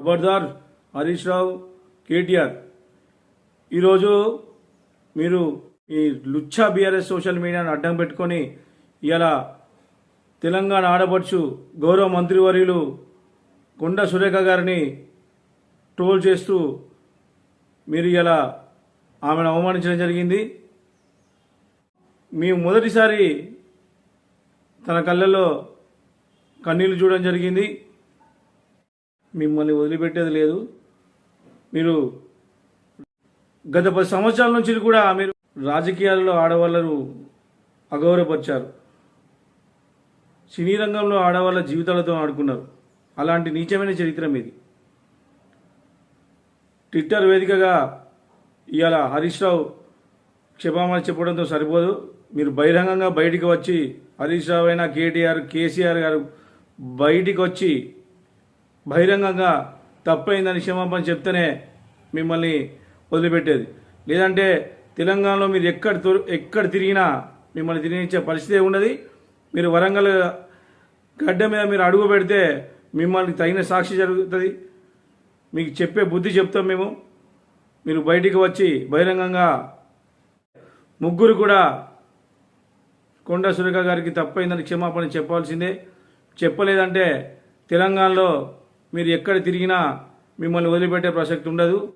ఖబర్దార్ హరీష్ రావు, కేటీఆర్. ఈరోజు మీరు ఈ లుచ్చా బీఆర్ఎస్ సోషల్ మీడియాను అడ్డం పెట్టుకొని ఇలా తెలంగాణ ఆడపడుచు గౌరవ మంత్రివర్యులు కొండా సురేఖ గారిని ట్రోల్ చేస్తూ మీరు ఇలా ఆమెను అవమానించడం జరిగింది. మేము మొదటిసారి తన కళ్ళల్లో కన్నీళ్లు చూడడం జరిగింది. మిమ్మల్ని వదిలిపెట్టేది లేదు. మీరు గత 10 సంవత్సరాల నుంచి కూడా మీరు రాజకీయాల్లో ఆడవాళ్ళను అగౌరవపరిచారు. సినీ రంగంలో ఆడవాళ్ళ జీవితాలతో ఆడుకున్నారు. అలాంటి నీచమైన చరిత్ర మీది. ట్విట్టర్ వేదికగా ఇవాళ హరీష్ రావు క్షమాపణ చెప్పడంతో సరిపోదు. మీరు బహిరంగంగా బయటికి వచ్చి హరీష్ రావు అయినా కేటీఆర్, కేసీఆర్ గారు బయటికి వచ్చి బహిరంగంగా తప్పైందని క్షమాపణ చెప్తేనే మిమ్మల్ని వదిలిపెట్టేది. లేదంటే తెలంగాణలో మీరు ఎక్కడ తిరిగినా మిమ్మల్ని తిరిగించే పరిస్థితి ఉన్నది. మీరు వరంగల్ గడ్డ మీద మీరు అడుగు పెడితే మిమ్మల్ని తగిన సాక్షి జరుగుతుంది. మీకు చెప్పే బుద్ధి చెప్తాం మేము. మీరు బయటికి వచ్చి బహిరంగంగా ముగ్గురు కూడా కొండా సురేఖ గారికి తప్పైందని క్షమాపణ చెప్పాల్సిందే. చెప్పలేదంటే తెలంగాణలో మీరు ఎక్కడ తిరిగినా మిమ్మల్ని వదిలిపెట్టే ప్రసక్తి ఉండదు.